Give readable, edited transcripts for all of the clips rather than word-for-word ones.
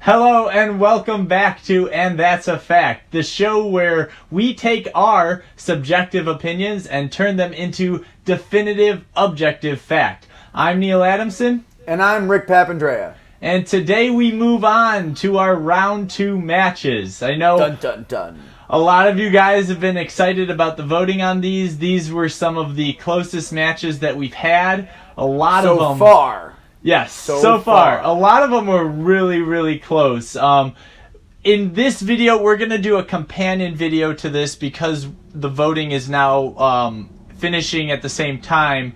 Hello and welcome back to And That's a Fact, the show where we take our subjective opinions and turn them into definitive, objective fact. I'm Neil Adamson. And I'm Rick Papandrea. And today we move on to our round 2 matches. I know Dun dun dun. a lot of you guys have been excited about the voting on these. These were some of the closest matches that we've had. A lot of them. So far. Yes, so far. A lot of them were really, really close. In this video, we're going to do a companion video to this because the voting is now finishing at the same time.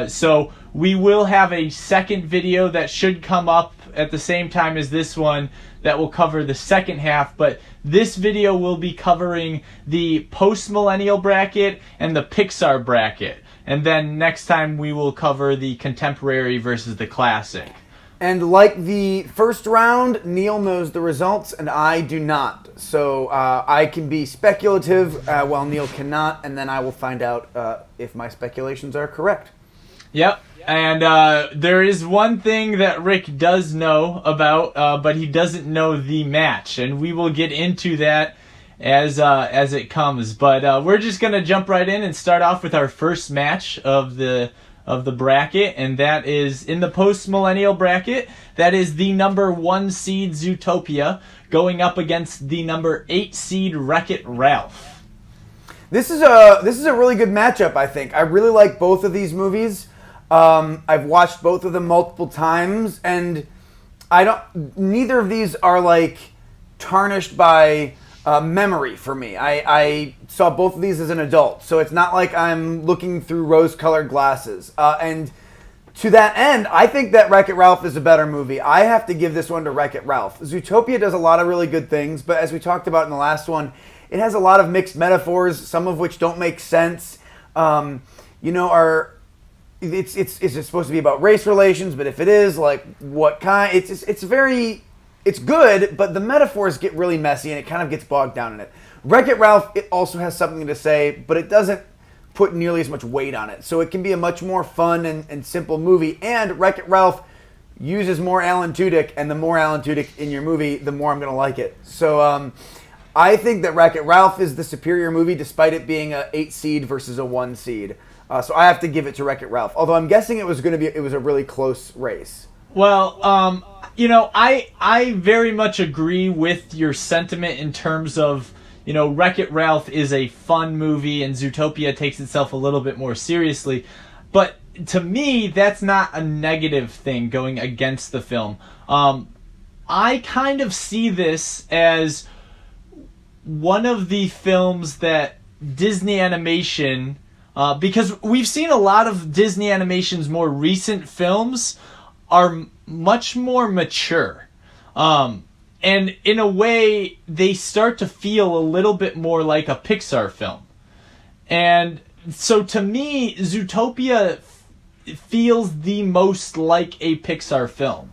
So we will have a second video that should come up at the same time as this one that will cover the second half. But this video will be covering the Post-Millennial bracket and the Pixar bracket. And then next time we will cover the contemporary versus the classic. And like the first round, Neil knows the results and I do not. So I can be speculative while Neil cannot, and then I will find out if my speculations are correct. Yep. And there is one thing that Rick does know about, but he doesn't know the match. And we will get into that as it comes, but we're just gonna jump right in and start off with our first match of the bracket, and that is in the Post-Millennial bracket. That is the number 1 seed Zootopia going up against the number 8 seed Wreck-It Ralph. This is a really good matchup, I think. I really like both of these movies. I've watched both of them multiple times, and neither of these are like tarnished by memory for me. I saw both of these as an adult, so it's not like I'm looking through rose-colored glasses. And to that end, I think that Wreck-It Ralph is a better movie. I have to give this one to Wreck-It Ralph. Zootopia does a lot of really good things, but as we talked about in the last one, it has a lot of mixed metaphors, some of which don't make sense. It's supposed to be about race relations, but if it is, like, what kind? It's good, but the metaphors get really messy and it kind of gets bogged down in it. Wreck-It Ralph, it also has something to say, but it doesn't put nearly as much weight on it. So it can be a much more fun and simple movie. And Wreck-It Ralph uses more Alan Tudyk, and the more Alan Tudyk in your movie, the more I'm going to like it. So I think that Wreck-It Ralph is the superior movie, despite it being a 8 seed versus a 1 seed. So I have to give it to Wreck-It Ralph. Although I'm guessing it was a really close race. Well, I very much agree with your sentiment in terms of, Wreck-It Ralph is a fun movie and Zootopia takes itself a little bit more seriously. But to me, that's not a negative thing going against the film. I kind of see this as one of the films that Disney Animation, because we've seen a lot of Disney Animation's more recent films are much more mature. And in a way, they start to feel a little bit more like a Pixar film. And so to me, Zootopia feels the most like a Pixar film.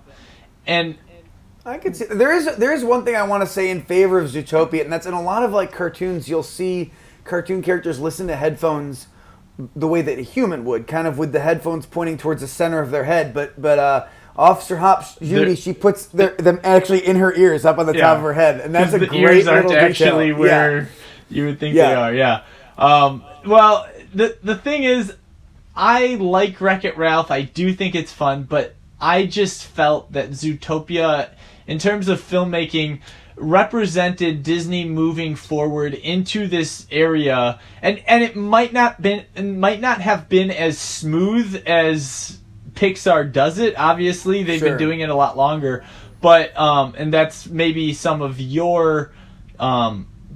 And I could see there is one thing I want to say in favor of Zootopia, and that's in a lot of like cartoons, you'll see cartoon characters listen to headphones the way that a human would, kind of with the headphones pointing towards the center of their head. But Officer Hop's Judy, she puts them actually in her ears, up on the top of her head, and that's a great little ears aren't detail. Actually where you would think they are. Yeah. Well, the thing is, I like Wreck-It Ralph. I do think it's fun, but I just felt that Zootopia, in terms of filmmaking, represented Disney moving forward into this area, and it might not have been as smooth as Pixar does it. Obviously, they've been doing it a lot longer, but and that's maybe some of your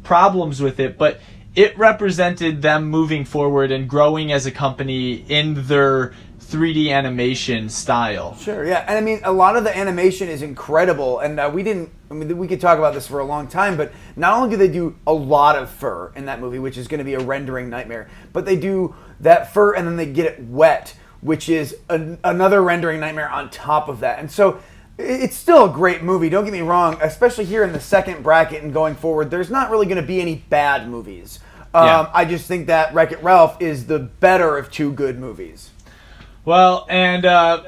problems with it, but it represented them moving forward and growing as a company in their 3D animation style. Sure, yeah. And I mean, a lot of the animation is incredible, and we could talk about this for a long time, but not only do they do a lot of fur in that movie, which is going to be a rendering nightmare, but they do that fur and then they get it wet, which is another rendering nightmare on top of that. And so it's still a great movie, don't get me wrong, especially here in the second bracket and going forward. There's not really going to be any bad movies. I just think that Wreck-It Ralph is the better of 2 good movies. Well, and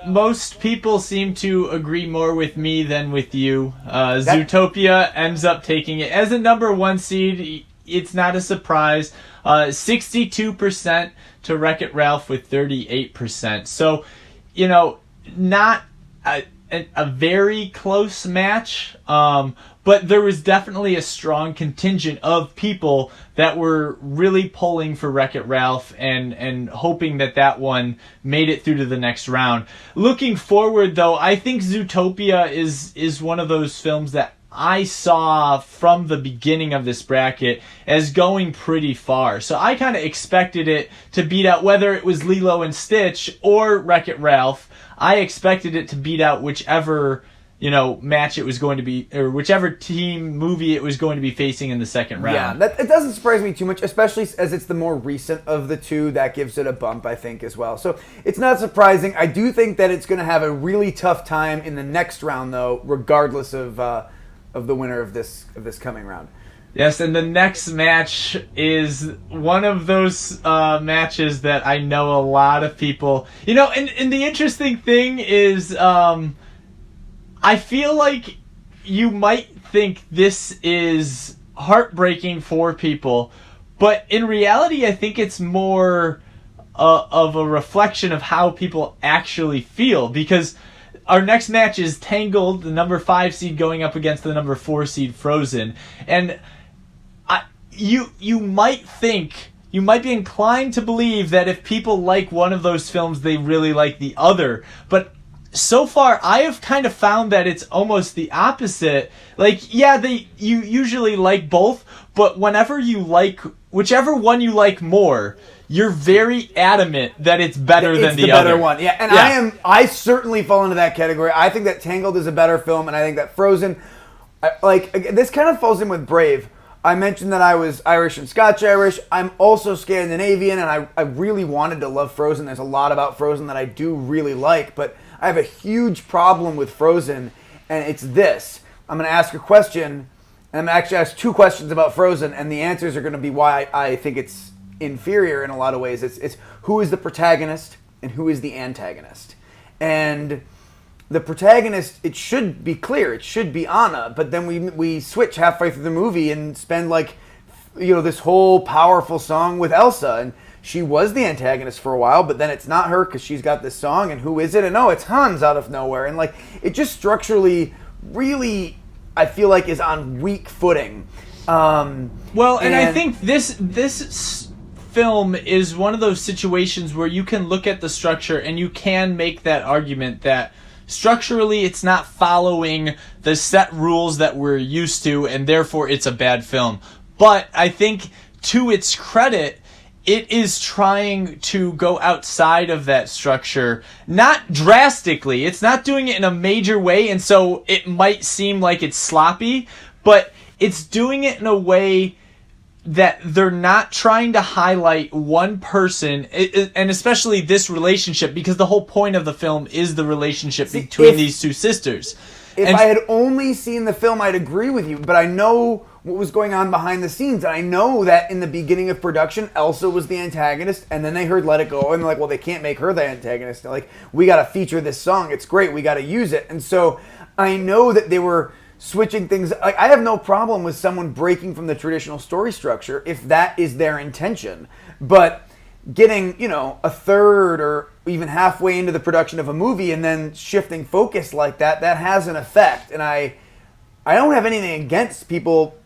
most people seem to agree more with me than with you. Zootopia ends up taking it as a number one seed. It's not a surprise. 62% to Wreck-It Ralph with 38%. So, not a very close match, but there was definitely a strong contingent of people that were really pulling for Wreck-It Ralph and hoping that one made it through to the next round. Looking forward, though, I think Zootopia is one of those films that I saw from the beginning of this bracket as going pretty far. So I kind of expected it to beat out, whether it was Lilo and Stitch or Wreck-It Ralph, I expected it to beat out whichever match it was going to be, or whichever team movie it was going to be facing in the second round. Yeah, it doesn't surprise me too much, especially as it's the more recent of the two. That gives it a bump, I think, as well. So it's not surprising. I do think that it's going to have a really tough time in the next round, though, regardless of the winner of this coming round. Yes, and the next match is one of those matches that I know a lot of people... and the interesting thing is... I feel like you might think this is heartbreaking for people, but in reality, I think it's more of a reflection of how people actually feel, because our next match is Tangled, the number 5 seed going up against the number 4 seed Frozen, and you might be inclined to believe that if people like one of those films, they really like the other, but so far, I have kind of found that it's almost the opposite. Like, yeah, you usually like both, but whenever you like whichever one you like more, you're very adamant that it's better than the other. Better one, yeah. And I certainly fall into that category. I think that Tangled is a better film, and I think that Frozen, this kind of falls in with Brave. I mentioned that I was Irish and Scotch-Irish. I'm also Scandinavian, and I really wanted to love Frozen. There's a lot about Frozen that I do really like, but I have a huge problem with Frozen, and it's this. I'm going to ask a question, and I'm going to actually ask 2 questions about Frozen, and the answers are going to be why I think it's inferior in a lot of ways. It's who is the protagonist and who is the antagonist. And the protagonist, it should be clear. It should be Anna, but then we switch halfway through the movie and spend this whole powerful song with Elsa, and she was the antagonist for a while, but then it's not her because she's got this song, and who is it? And it's Hans out of nowhere. And it just structurally really, I feel like, is on weak footing. And I think this film is one of those situations where you can look at the structure and you can make that argument that structurally it's not following the set rules that we're used to, and therefore it's a bad film. But I think, to its credit, it is trying to go outside of that structure, not drastically. It's not doing it in a major way, and so it might seem like it's sloppy, but it's doing it in a way that they're not trying to highlight one person, and especially this relationship, because the whole point of the film is the relationship between these two sisters. If I had only seen the film, I'd agree with you, but I know what was going on behind the scenes. I know that in the beginning of production, Elsa was the antagonist, and then they heard Let It Go, and they're like, well, they can't make her the antagonist. They're like, we got to feature this song. It's great. We got to use it. And so I know that they were switching things. I have no problem with someone breaking from the traditional story structure if that is their intention. But getting, a third or even halfway into the production of a movie and then shifting focus like that has an effect. And I don't have anything against people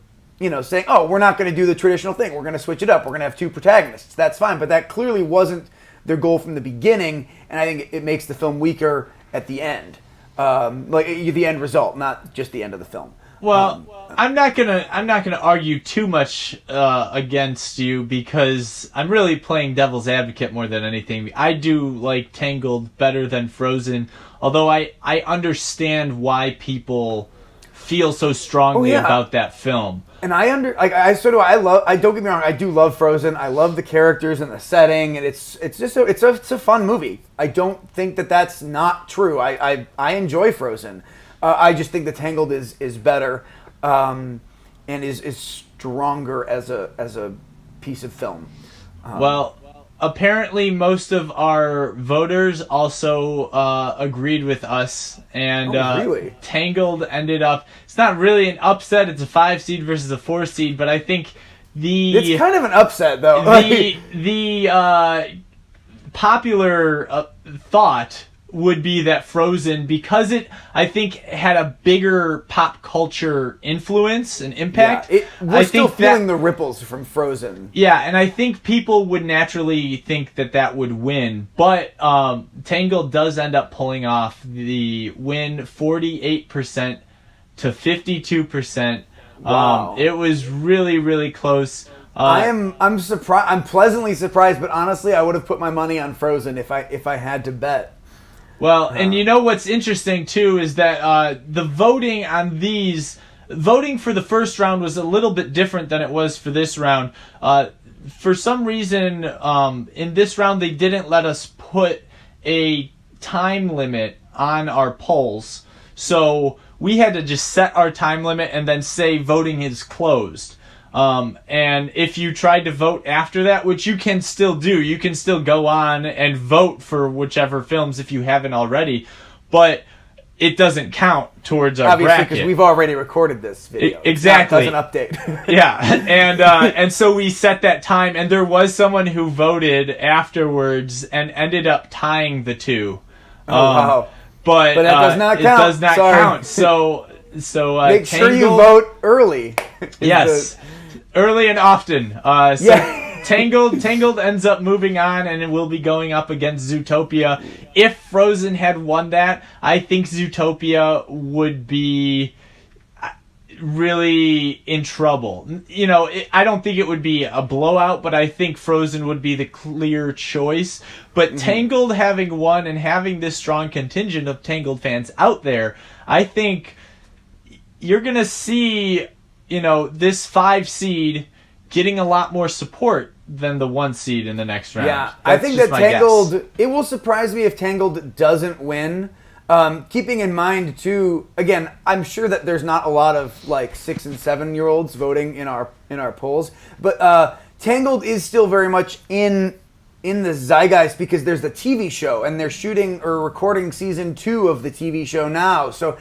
saying, oh, we're not going to do the traditional thing. We're going to switch it up. We're going to have 2 protagonists. That's fine. But that clearly wasn't their goal from the beginning, and I think it makes the film weaker at the end. The end result, not just the end of the film. Well, I'm not gonna argue too much against you, because I'm really playing devil's advocate more than anything. I do like Tangled better than Frozen, although I understand why people feel so strongly about that film. And I don't get me wrong, I do love Frozen. I love the characters and the setting, and it's a fun movie. I don't think that's not true. I enjoy Frozen. I just think the Tangled is better, and is stronger as a piece of film. apparently most of our voters also agreed with us, and really? Tangled ended up. It's not really an upset. It's a 5 seed versus a 4 seed, but I think it's kind of an upset though. The popular thought would be that Frozen, because it, I think, had a bigger pop culture influence and impact. Yeah, we're still feeling the ripples from Frozen. Yeah, and I think people would naturally think that would win. But Tangled does end up pulling off the win, 48% to 52%. Wow. It was really, really close. I'm surprised. I'm pleasantly surprised, but honestly, I would have put my money on Frozen if I had to bet. Well, and you know what's interesting, too, is that the voting on these... Voting for the first round was a little bit different than it was for this round. For some reason, in this round, they didn't let us put a time limit on our polls. So we had to just set our time limit and then say voting is closed. And if you tried to vote after that, which you can still do, you can still go on and vote for whichever films if you haven't already, but it doesn't count towards our Obviously, bracket. because we've already recorded this video. Exactly. It doesn't update. Yeah, and so we set that time, and there was someone who voted afterwards and ended up tying the two. Wow. But that does not count. It does not Sorry. count. So make sure you vote early. Yes. Early and often. Tangled ends up moving on, and it will be going up against Zootopia. If Frozen had won that, I think Zootopia would be really in trouble. You know, I don't think it would be a blowout, but I think Frozen would be the clear choice. But Tangled having won and having this strong contingent of Tangled fans out there, I think you're going to see, you know, this 5 seed getting a lot more support than the 1 seed in the next round. Yeah, That's I think just that my Tangled, guess. it will surprise me if Tangled doesn't win. Keeping in mind, too, again, I'm sure that there's not a lot of, like, 6 and 7-year-olds voting in our polls, but Tangled is still very much in the zeitgeist because there's the TV show, and they're shooting or recording season 2 of the TV show now. So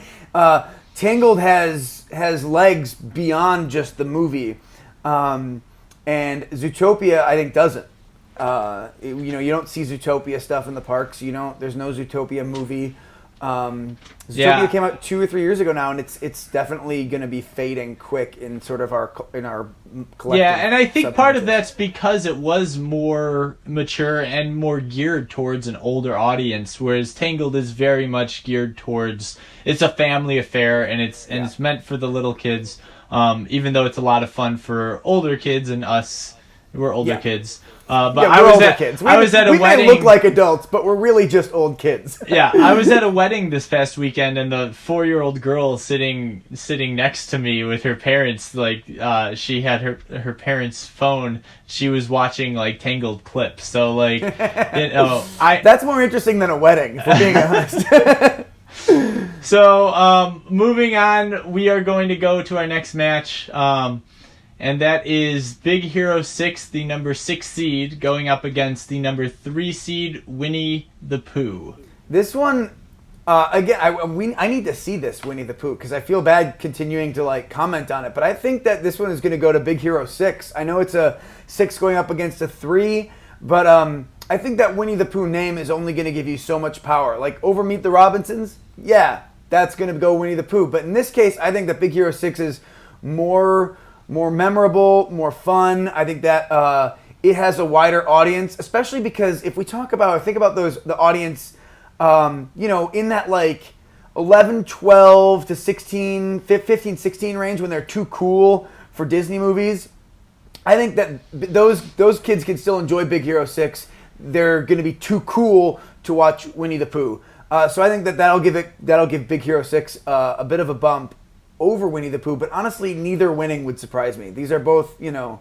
Tangled has legs beyond just the movie. And Zootopia, I think, doesn't. You don't see Zootopia stuff in the parks. There's no Zootopia movie. Zootopia came out 2 or 3 years ago now, and it's definitely going to be fading quick in sort of our collective. Yeah, and I think part of that's because it was more mature and more geared towards an older audience, whereas Tangled is very much geared towards, it's a family affair, and it's meant for the little kids. Even though it's a lot of fun for older kids and us, we're older kids. But I was at a wedding. We may look like adults, but we're really just old kids. Yeah, I was at a wedding this past weekend, and the 4-year-old girl sitting next to me with her parents, like she had her parents' phone. She was watching like Tangled clips. So like, that's more interesting than a wedding, if we're being honest. So, moving on, we are going to go to our next match, and that is Big Hero 6, the number 6 seed, going up against the number 3 seed, Winnie the Pooh. This one, again, I need to see this Winnie the Pooh, because I feel bad continuing to like comment on it, but I think that this one is going to go to Big Hero 6. I know it's a 6 going up against a 3, but I think that Winnie the Pooh name is only going to give you so much power. Like, over Meet the Robinsons, yeah, that's going to go Winnie the Pooh. But in this case, I think that Big Hero 6 is more memorable, more fun. I think that it has a wider audience, especially because if we think about the audience, in that like 11, 12 to 16, 15, 16 range when they're too cool for Disney movies. I think that those kids can still enjoy Big Hero 6. They're going to be too cool to watch Winnie the Pooh. So I think that'll give Big Hero 6 a bit of a bump over Winnie the Pooh. But honestly, neither winning would surprise me. These are both, going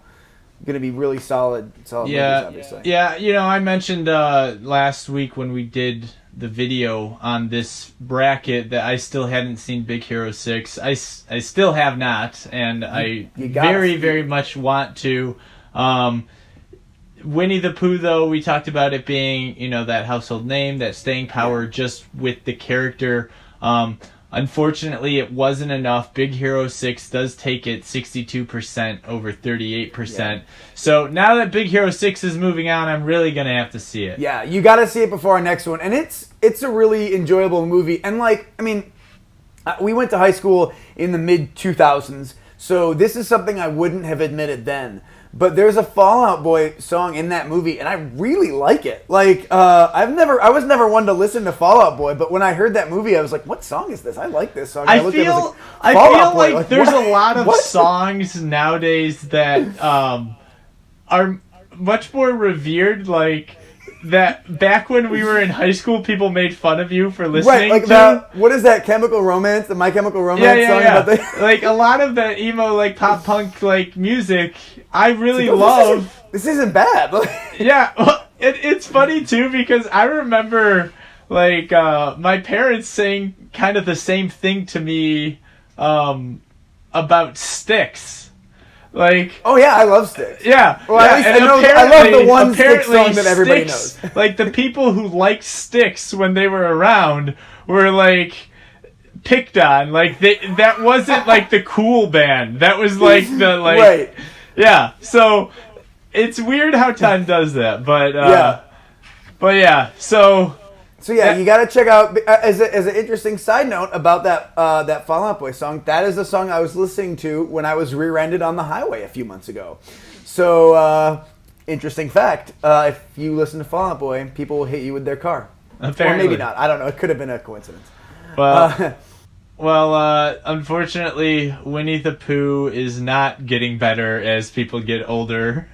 to be really solid movies, obviously. Yeah, I mentioned last week when we did the video on this bracket that I still hadn't seen Big Hero 6. I still have not, and I very, very much want to. Winnie the Pooh, though, we talked about it being, that household name, that staying power just with the character. Unfortunately, it wasn't enough. Big Hero 6 does take it 62% over 38%. Yeah. So now that Big Hero 6 is moving on, I'm really going to have to see it. Yeah, you got to see it before our next one. And it's a really enjoyable movie. And we went to high school in the mid-2000s, so this is something I wouldn't have admitted then. But there's a Fall Out Boy song in that movie, and I really like it. I was never one to listen to Fall Out Boy, but when I heard that movie, I was like, "What song is this? I like this song." I feel like there's a lot of songs nowadays that are much more revered. Like that back when we were in high school, people made fun of you for listening to. What is that? Chemical Romance, the My Chemical Romance song. Yeah. Like a lot of that emo, like pop punk, like music. I really love. This isn't bad. Yeah, well, it's funny too because I remember my parents saying kind of the same thing to me about Styx. Oh yeah, I love Styx. Yeah, well, at least I love the one Styx song that everybody knows. Like the people who liked Styx when they were around were picked on. That wasn't the cool band. That was right. Yeah, so it's weird how time does that, but so yeah, you got to check out as an interesting side note about that Fall Out Boy song. That is the song I was listening to when I was rear-ended on the highway a few months ago. So interesting fact: if you listen to Fall Out Boy, people will hit you with their car, apparently. Or maybe not. I don't know. It could have been a coincidence. Well, unfortunately, Winnie the Pooh is not getting better as people get older.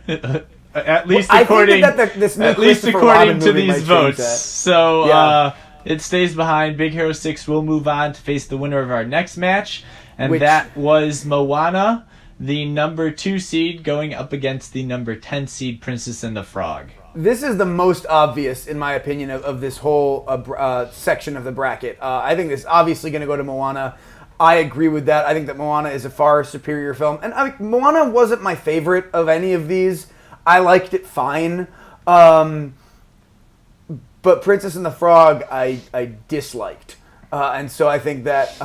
At least according to these votes. So it stays behind. Big Hero 6 will move on to face the winner of our next match, and that was Moana, the number 2 seed, going up against the number 10 seed Princess and the Frog. This is the most obvious, in my opinion, of this whole section of the bracket. I think this is obviously going to go to Moana. I agree with that. I think that Moana is a far superior film. And Moana wasn't my favorite of any of these. I liked it fine. But Princess and the Frog, I disliked. And so I think that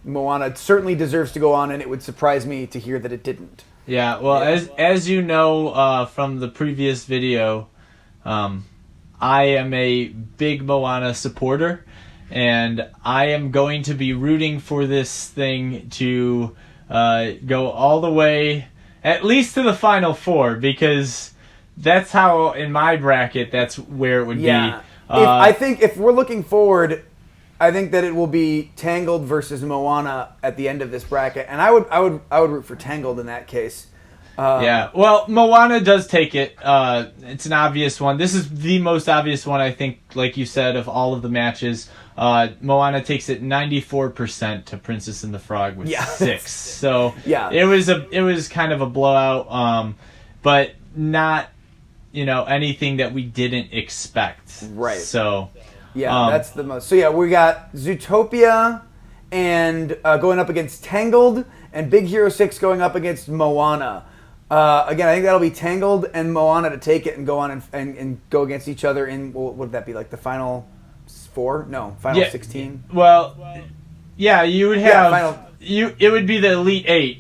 Moana certainly deserves to go on, and it would surprise me to hear that it didn't. Yeah, well, as you know from the previous video, I am a big Moana supporter, and I am going to be rooting for this thing to go all the way, at least to the Final Four, because that's how, in my bracket, that's where it would be. I think if we're looking forward, I think that it will be Tangled versus Moana at the end of this bracket, and I would root for Tangled in that case. Well, Moana does take it. It's an obvious one. This is the most obvious one, I think, like you said, of all of the matches. Moana takes it 94% to Princess and the Frog with 6. So it was kind of a blowout, but not anything that we didn't expect. Right. So that's the most. So we got Zootopia and going up against Tangled, and Big Hero 6 going up against Moana. Again, I think that'll be Tangled and Moana to take it and go on and go against each other in, what would that be, like the final 4? No, final 16? Well, you would have... It would be the Elite 8.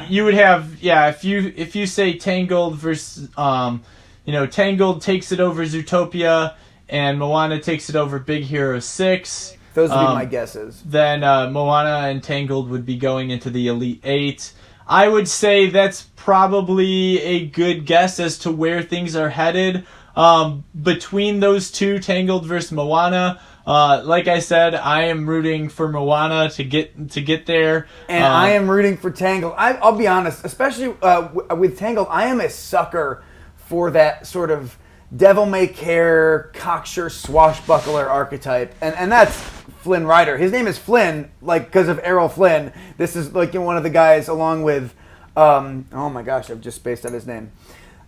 You would have... if you say Tangled versus... Tangled takes it over Zootopia, and Moana takes it over Big Hero 6. Those would be my guesses. Then Moana and Tangled would be going into the Elite 8. I would say that's probably a good guess as to where things are headed. Between those two, Tangled versus Moana, like I said, I am rooting for Moana to get there. And I am rooting for Tangled. I'll be honest, especially with Tangled, I am a sucker for that sort of devil-may-care, cocksure, swashbuckler archetype. And that's Flynn Rider. His name is Flynn, because of Errol Flynn. This is one of the guys along with, oh my gosh, I've just spaced out his name.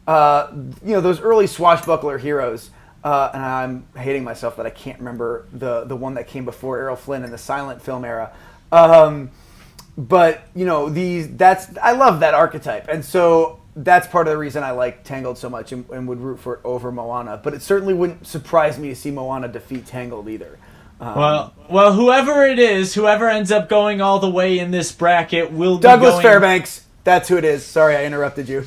Those early swashbuckler heroes. And I'm hating myself that I can't remember the one that came before Errol Flynn in the silent film era. But I love that archetype. And so that's part of the reason I like Tangled so much and would root for it over Moana. But it certainly wouldn't surprise me to see Moana defeat Tangled either. Well, whoever it is, whoever ends up going all the way in this bracket will be Douglas Fairbanks. That's who it is. Sorry, I interrupted you.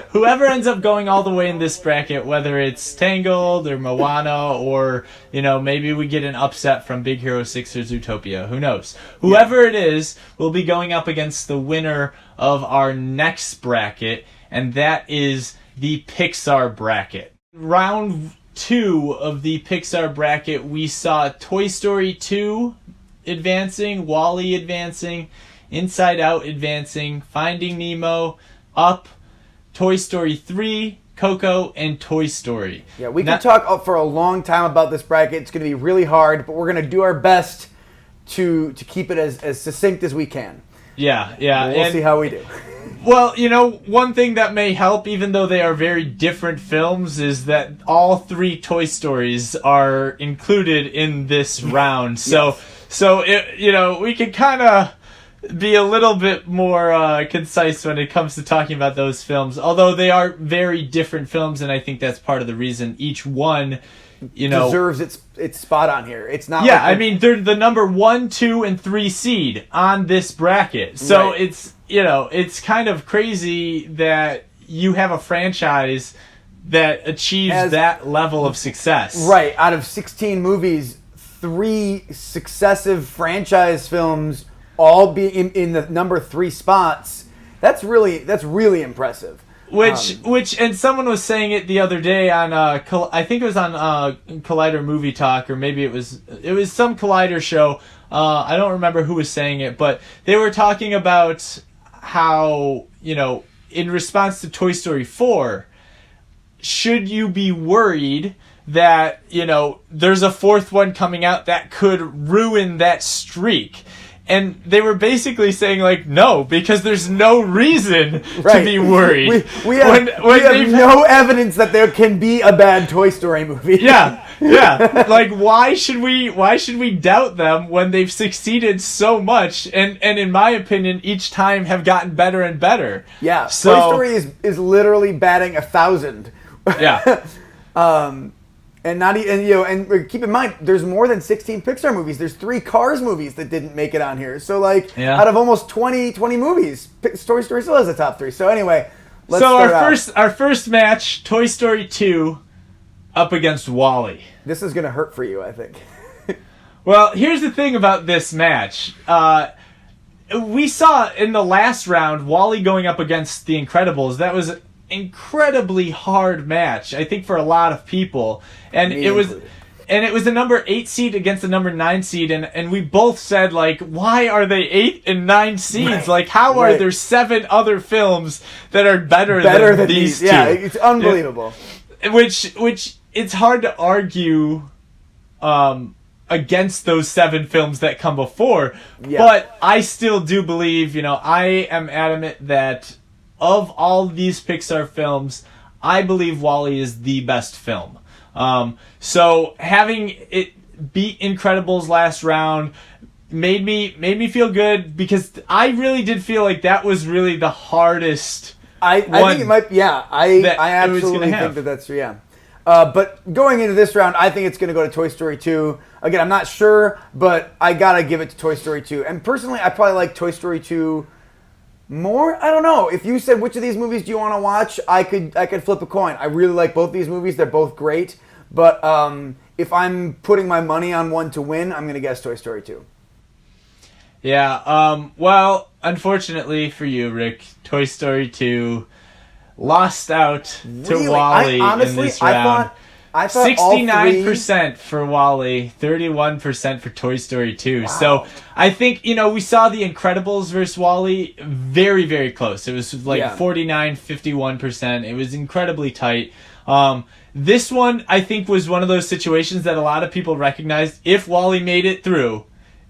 Whoever ends up going all the way in this bracket, whether it's Tangled or Moana or, maybe we get an upset from Big Hero 6 or Zootopia. Who knows? Whoever it is will be going up against the winner of our next bracket, and that is the Pixar Bracket. Round 2 of the Pixar Bracket, we saw Toy Story 2 advancing, WALL-E advancing, Inside Out advancing, Finding Nemo, Up, Toy Story 3, Coco, and Toy Story. Yeah, we can talk for a long time about this bracket. It's going to be really hard, but we're going to do our best to keep it as succinct as we can. Yeah. We'll see how we do. Well, one thing that may help, even though they are very different films, is that all 3 Toy Stories are included in this round. So, we can kind of be a little bit more concise when it comes to talking about those films, although they are very different films, and I think that's part of the reason each one deserves its spot on here. It's not they're the number 1, 2, and 3 seed on this bracket, so right. It's kind of crazy that you have a franchise that achieves that level of success. Right, out of 16 movies, 3 successive franchise films all be in the number 3 spots. That's really impressive. Which and someone was saying it the other day on I think it was on Collider Movie Talk, or maybe it was some Collider show. I don't remember who was saying it, but they were talking about how, in response to Toy Story 4, should you be worried that, there's a 4th one coming out that could ruin that streak? And they were basically saying, no, because there's no reason to be worried. We have no evidence that there can be a bad Toy Story movie. Yeah. Why should we doubt them when they've succeeded so much and in my opinion, each time have gotten better and better? Yeah. So, Toy Story is literally batting 1,000. Yeah. And keep in mind, there's more than 16 Pixar movies. There's 3 Cars movies that didn't make it on here. So, out of almost 20 movies, Toy Story still has a top 3. So anyway, let's start our first match, Toy Story 2 up against WALL-E. This is going to hurt for you, I think. Well, here's the thing about this match. We saw in the last round WALL-E going up against The Incredibles. That was incredibly hard match, I think, for a lot of people, and it was the number 8 seed against the number 9 seed, and we both said, why are they 8 and 9 seeds? Right. How are there 7 other films that are better than these two? Yeah, it's unbelievable. Which it's hard to argue against those 7 films that come before, but I still do believe, I am adamant that of all these Pixar films, I believe WALL-E is the best film. So having it beat Incredibles last round made me feel good, because I really did feel like that was really the hardest. I think it might. Yeah, I absolutely think that's yeah. But going into this round, I think it's going to go to Toy Story 2. Again, I'm not sure, but I gotta give it to Toy Story 2. And personally, I probably like Toy Story 2 more. I don't know. If you said which of these movies do you want to watch, I could flip a coin. I really like both these movies. They're both great. But if I'm putting my money on one to win, I'm going to guess Toy Story 2. Yeah. Well, unfortunately for you, Rick, Toy Story 2 lost out to WALL-E in this round. I thought 69% for WALL-E, 31% for Toy Story 2. Wow. So I think, we saw The Incredibles versus WALL-E very, very close. It was 49-51%. It was incredibly tight. This one, I think, was one of those situations that a lot of people recognized. If WALL-E made it through,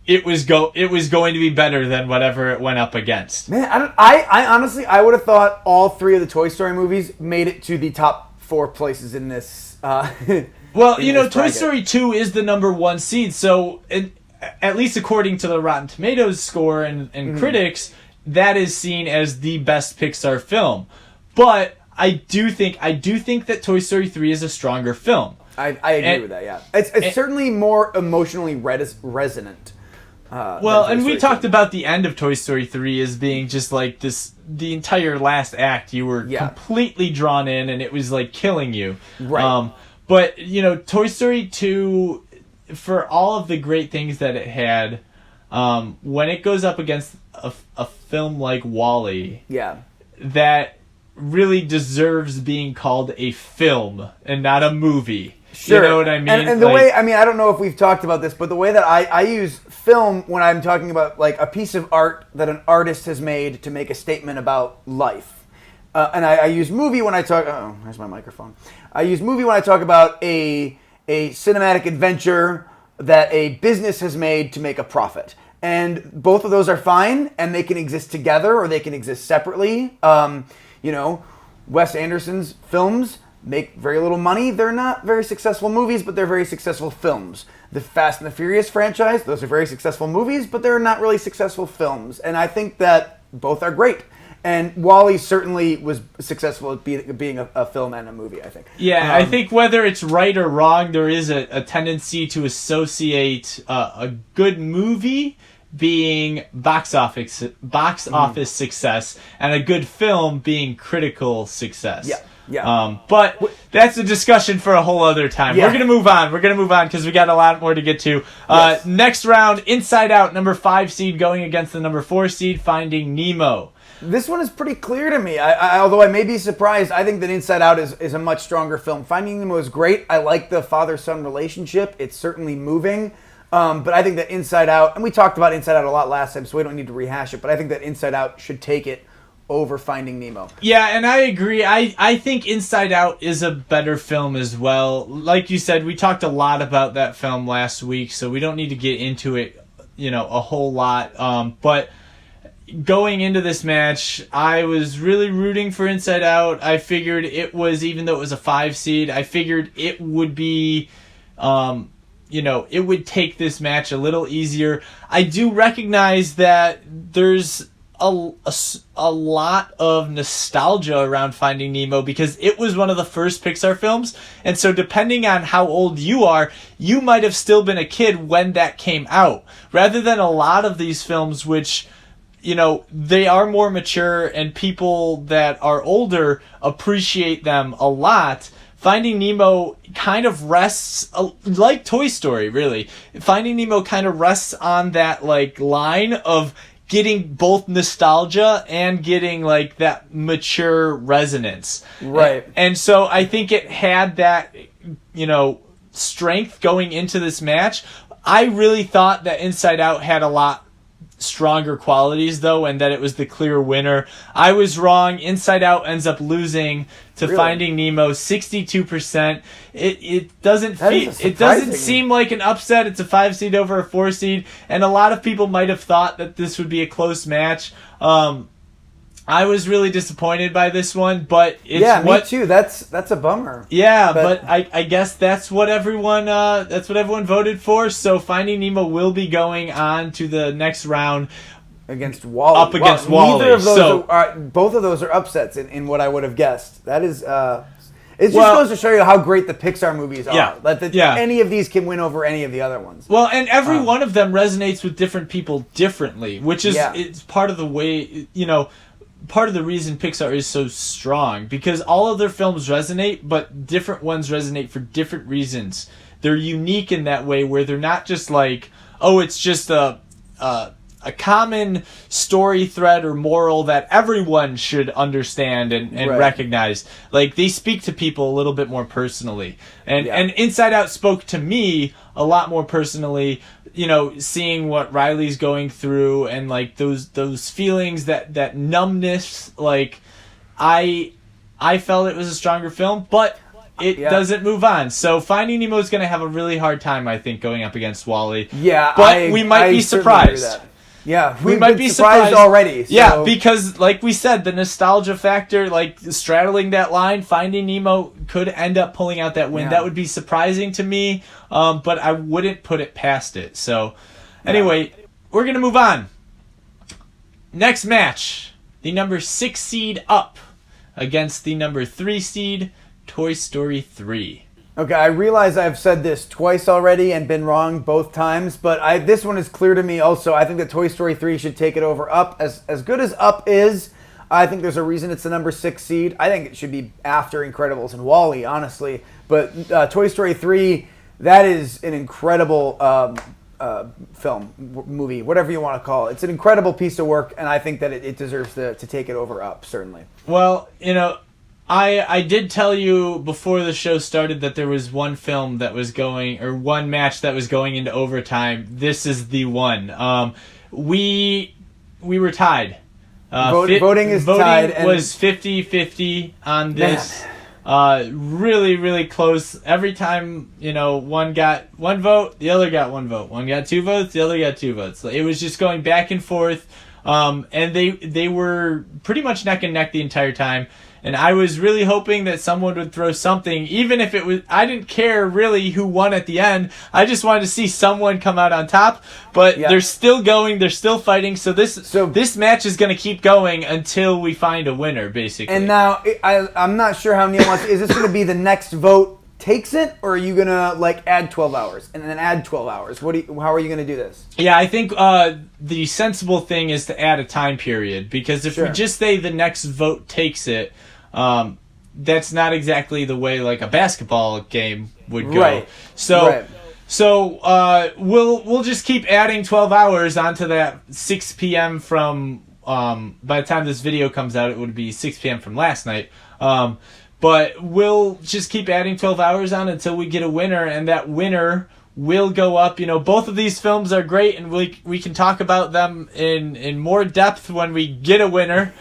it was going to be better than whatever it went up against. Man, I honestly, I would have thought all 3 of the Toy Story movies made it to the top 4 places in this. Well, Toy Story 2 is the number 1 seed, so at least according to the Rotten Tomatoes score and critics, that is seen as the best Pixar film. But I do think that Toy Story 3 is a stronger film. I agree with that. Yeah, it's certainly more emotionally resonant. And we talked about the end of Toy Story 3 as being just like this. The entire last act, you were completely drawn in, and it was like killing you. Right. But Toy Story 2, for all of the great things that it had, when it goes up against a film like WALL-E, that really deserves being called a film and not a movie. Sure. You know what I mean? And the way, I don't know if we've talked about this, but the way that I use film when I'm talking about like a piece of art that an artist has made to make a statement about life. And I use movie when I talk, there's my microphone. I use movie when I talk about a cinematic adventure that a business has made to make a profit. And both of those are fine, and they can exist together or they can exist separately. Wes Anderson's films make very little money. They're not very successful movies, but they're very successful films. The Fast and the Furious franchise, those are very successful movies, but they're not really successful films. And I think that both are great. And WALL-E certainly was successful at being a film and a movie, I think. Yeah, I think whether it's right or wrong, there is a tendency to associate a good movie being box office success and a good film being critical success. Yeah. But that's a discussion for a whole other time. Yeah. We're gonna move on because we got a lot more to get to. Yes. Next round, Inside Out, number 5 seed going against the number 4 seed, Finding Nemo. This one is pretty clear to me. Although I may be surprised, I think that Inside Out is a much stronger film. Finding Nemo is great. I like the father-son relationship. It's certainly moving. But I think that Inside Out, and we talked about Inside Out a lot last time, so we don't need to rehash it, but I think that Inside Out should take it over Finding Nemo. Yeah, and I agree. I think Inside Out is a better film as well. Like you said, we talked a lot about that film last week, so we don't need to get into it, a whole lot. But going into this match, I was really rooting for Inside Out. I figured it was, even though it was a 5 seed, I figured it would be, it would take this match a little easier. I do recognize that there's a lot of nostalgia around Finding Nemo because it was one of the first Pixar films, and so depending on how old you are, you might have still been a kid when that came out, rather than a lot of these films which they are more mature and people that are older appreciate them a lot. Finding Nemo kind of rests, like Toy Story, really. Finding Nemo kind of rests on that line of getting both nostalgia and getting that mature resonance. Right. And so I think it had that, strength going into this match. I really thought that Inside Out had a lot stronger qualities though, and that it was the clear winner. I was wrong. Inside Out ends up losing to Finding Nemo 62%. It doesn't seem like an upset. It's a 5 seed over a 4 seed, and a lot of people might have thought that this would be a close match. I was really disappointed by this one, but me too. That's a bummer. Yeah, but I guess that's what everyone voted for. So Finding Nemo will be going on to the next round against WALL-E. Up against WALL-E. Neither of those both of those are upsets in what I would have guessed. That is it just goes to show you how great the Pixar movies are. Any of these can win over any of the other ones. Well, and every one of them resonates with different people differently, which is it's part of the way, part of the reason Pixar is so strong, because all of their films resonate, but different ones resonate for different reasons. They're unique in that way, where they're not just it's just a common story thread or moral that everyone should understand and recognize. They speak to people a little bit more personally. And Inside Out spoke to me a lot more personally, seeing what Riley's going through and those feelings, that numbness. I felt it was a stronger film, but it doesn't move on. So Finding Nemo is going to have a really hard time, I think, going up against WALL-E. Yeah, but we might be surprised. Yeah, we might be surprised already. So. Yeah, because like we said, the nostalgia factor, straddling that line, Finding Nemo could end up pulling out that win. Yeah. That would be surprising to me, but I wouldn't put it past it. So, anyway, we're going to move on. Next match, the number 6 seed up against the number 3 seed, Toy Story 3. Okay, I realize I've said this twice already and been wrong both times, but this one is clear to me also. I think that Toy Story 3 should take it over Up. As good as Up is, I think there's a reason it's the number 6 seed. I think it should be after Incredibles and WALL-E, honestly. But Toy Story 3, that is an incredible movie, whatever you want to call it. It's an incredible piece of work, and I think that it deserves to take it over Up, certainly. Well, I did tell you before the show started that there was one film that was going, or one match that was going into overtime. This is the one. We were tied. Voting tied. Voting was 50-50 on this. Really, really close. Every time, one got one vote, the other got one vote. One got 2 votes, the other got 2 votes. It was just going back and forth. And they were pretty much neck and neck the entire time. And I was really hoping that someone would throw something, even if it was, I didn't care really who won at the end. I just wanted to see someone come out on top. But they're still going, they're still fighting. So this match is going to keep going until we find a winner, basically. And now, I'm not sure how Neil wants, is this going to be the next vote takes it, or are you going to add 12 hours and then add 12 hours? How are you going to do this? Yeah, I think the sensible thing is to add a time period, because if we just say the next vote takes it, that's not exactly the way a basketball game would go. Right. So we'll just keep adding 12 hours onto that 6 p.m. from by the time this video comes out, it would be 6 p.m. from last night. But we'll just keep adding 12 hours on until we get a winner, and that winner will go up. Both of these films are great, and we can talk about them in more depth when we get a winner.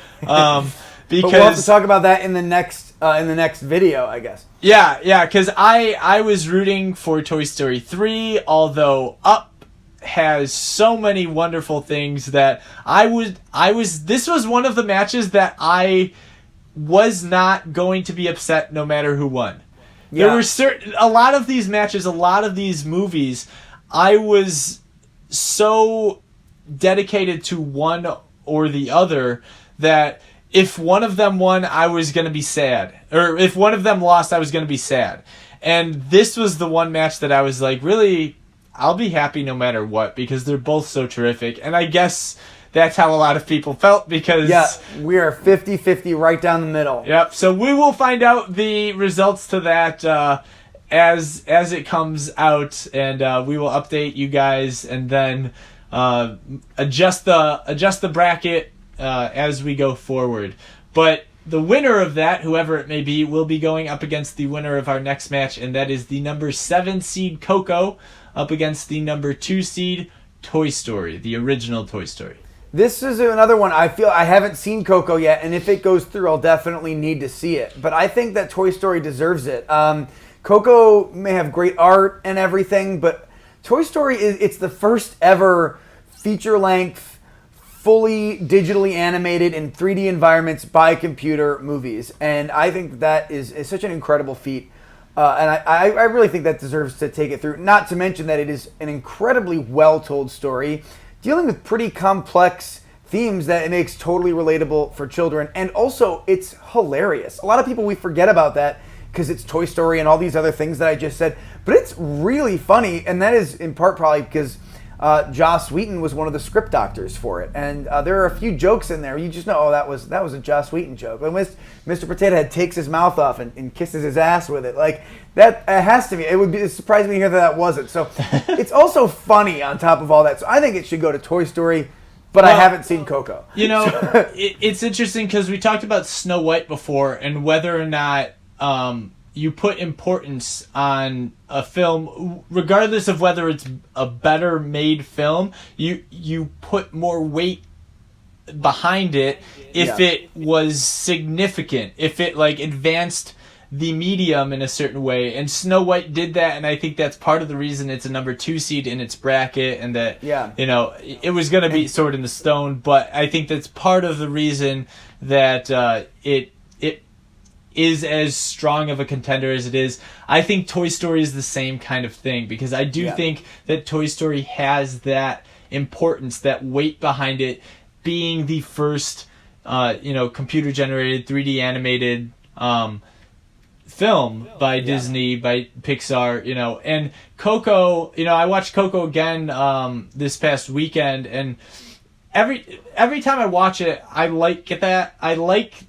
Because but we'll have to talk about that in the next video, I guess. Yeah, because I was rooting for Toy Story 3, although Up has so many wonderful things that this was one of the matches that I was not going to be upset no matter who won. Yeah. There were a lot of these matches, a lot of these movies, I was so dedicated to one or the other that if one of them won, I was going to be sad. Or if one of them lost, I was going to be sad. And this was the one match that I was really, I'll be happy no matter what, because they're both so terrific. And I guess that's how a lot of people felt, because... Yeah, we are 50-50 right down the middle. Yep, so we will find out the results to that as it comes out, and we will update you guys, and then adjust the bracket as we go forward. But the winner of that, whoever it may be, will be going up against the winner of our next match, and that is the number 7 seed Coco up against the number 2 seed Toy Story, the original Toy Story. This is another one. I feel I haven't seen Coco yet, and if it goes through, I'll definitely need to see it. But I think that Toy Story deserves it. Coco may have great art and everything, but Toy Story it's the first ever feature-length, fully digitally animated in 3D environments by computer movies. And I think that is such an incredible feat. And I really think that deserves to take it through. Not to mention that it is an incredibly well-told story, dealing with pretty complex themes that it makes totally relatable for children. And also, it's hilarious. A lot of people, we forget about that because it's Toy Story and all these other things that I just said. But it's really funny, and that is in part probably because Joss Whedon was one of the script doctors for it. And there are a few jokes in there. You just know, that was a Joss Whedon joke. Like Mr. Potato Head takes his mouth off and kisses his ass with it. That has to be. It surprised me to hear that wasn't. So it's also funny on top of all that. So I think it should go to Toy Story, but I haven't seen Coco. It's interesting because we talked about Snow White before and whether or not you put importance on a film, regardless of whether it's a better made film, you put more weight behind it if it was significant, if it advanced the medium in a certain way. And Snow White did that, and I think that's part of the reason it's a number 2 seed in its bracket, and that it was going to be Sword in the Stone, but I think that's part of the reason that it is as strong of a contender as it is. I think Toy Story is the same kind of thing, because I do think that Toy Story has that importance, that weight behind it, being the first computer generated 3D animated film by Disney, by Pixar, and Coco, I watched Coco again this past weekend, and every time I watch it, I like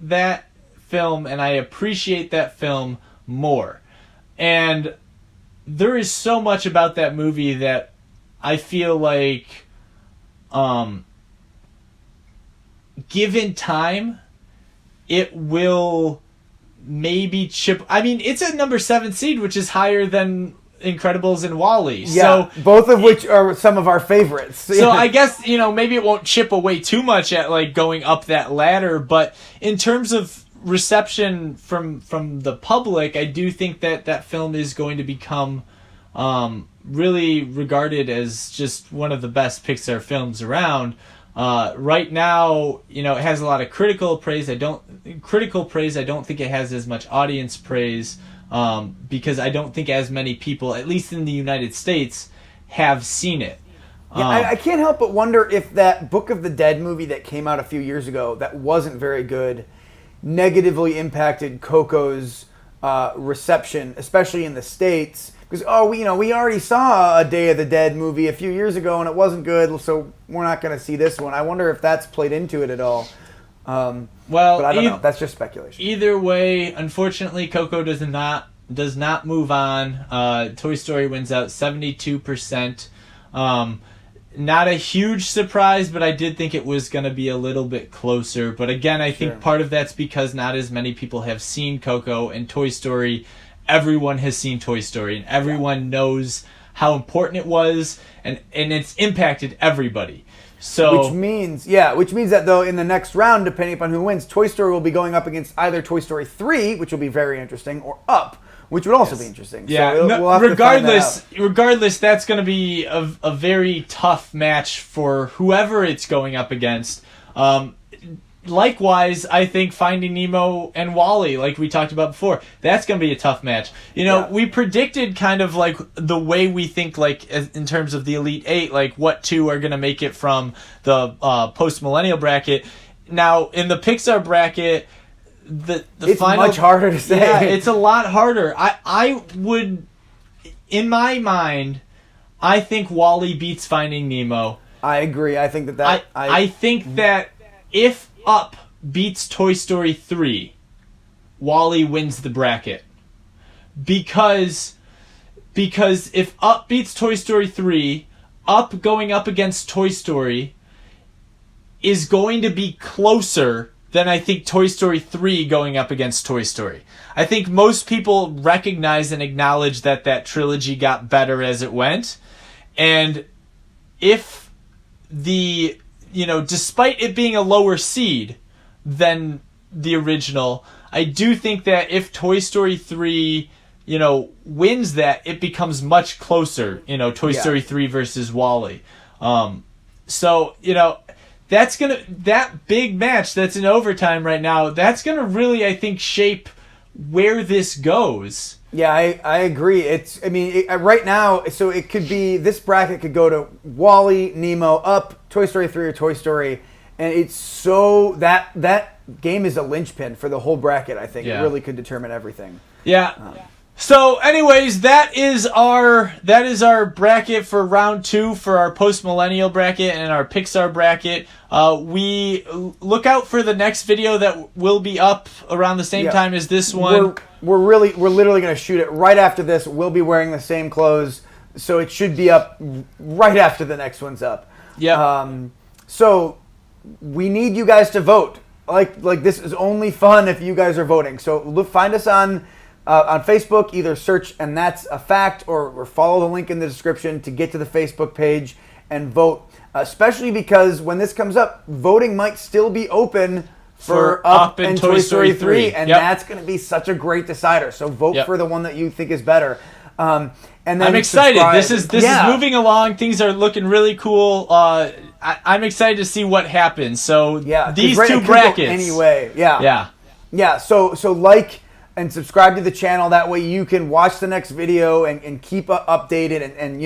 that film, and I appreciate that film more. And there is so much about that movie that I feel like, given time, it will maybe chip. I mean, it's a number 7 seed, which is higher than Incredibles and WALL-E. Yeah, so, both of which are some of our favorites. So I guess, maybe it won't chip away too much at like going up that ladder, but in terms of reception from the public, I do think that film is going to become really regarded as just one of the best Pixar films around. Right now, it has a lot of critical praise. I don't think it has as much audience praise, because I don't think as many people, at least in the United States, have seen it. Yeah, I can't help but wonder if that Book of the Dead movie that came out a few years ago that wasn't very good negatively impacted Coco's reception, especially in the States. Because we already saw a Day of the Dead movie a few years ago and it wasn't good, so we're not going to see this one. I wonder if that's played into it at all. But I don't know. That's just speculation. Either way, unfortunately, Coco does not move on. Toy Story wins out 72%. Not a huge surprise, but I did think it was going to be a little bit closer. But again, I think part of that's because not as many people have seen Coco, and Toy Story. Everyone has seen Toy Story, and everyone knows how important it was, and it's impacted everybody. So which means that though in the next round, depending upon who wins, Toy Story will be going up against either Toy Story 3, which will be very interesting, or Up, which would also be interesting. Yeah, so we'll have regardless, that's going to be a very tough match for whoever it's going up against. Likewise, I think Finding Nemo and WALL-E, like we talked about before, that's going to be a tough match. We predicted kind of like the way we think, like in terms of the Elite Eight, like what two are going to make it from the Post-Millennial bracket. Now, in the Pixar bracket, it's much harder to say. Yeah, it's a lot harder. I would, in my mind, I think WALL-E beats Finding Nemo. I agree. I think that I think that if Up beats Toy Story 3, WALL-E wins the bracket. Because if Up beats Toy Story 3, Up going up against Toy Story is going to be closer than I think Toy Story 3 going up against Toy Story. I think most people recognize and acknowledge that trilogy got better as it went. And if despite it being a lower seed than the original, I do think that if Toy Story 3, wins that, it becomes much closer, Toy Story 3 versus WALL-E. So, that big match that's in overtime right now, that's going to really, I think, shape where this goes. Yeah, I agree. Right now, so it could be, this bracket could go to WALL-E, Nemo, Up, Toy Story 3 or Toy Story, and it's so, that game is a linchpin for the whole bracket, I think. Yeah. It really could determine everything. Yeah. So, anyways, that is our bracket for round 2 for our Post-Millennial bracket and our Pixar bracket. We look out for the next video that will be up around the same time as this one. We're literally going to shoot it right after this. We'll be wearing the same clothes, so it should be up right after the next one's up. Yeah. So we need you guys to vote. Like this is only fun if you guys are voting. So find us on Facebook, either search "And That's a Fact" or follow the link in the description to get to the Facebook page and vote. Especially because when this comes up, voting might still be open for Up and Toy Story 3. And that's going to be such a great decider. So vote for the one that you think is better. And then I'm excited. This is moving along. Things are looking really cool. I'm excited to see what happens. So these two brackets. Anyway, yeah. So like and subscribe to the channel. That way you can watch the next video and keep updated and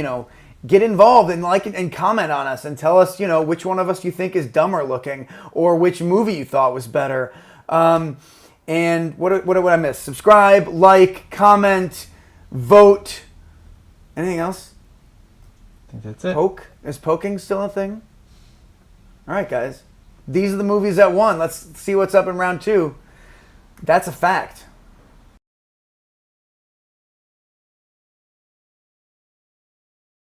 get involved and like and comment on us and tell us, which one of us you think is dumber looking or which movie you thought was better. And what would I miss? Subscribe, like, comment, vote. Anything else? I think that's it. Poke? Is poking still a thing? All right, guys. These are the movies that won. Let's see what's up in round 2. That's a fact.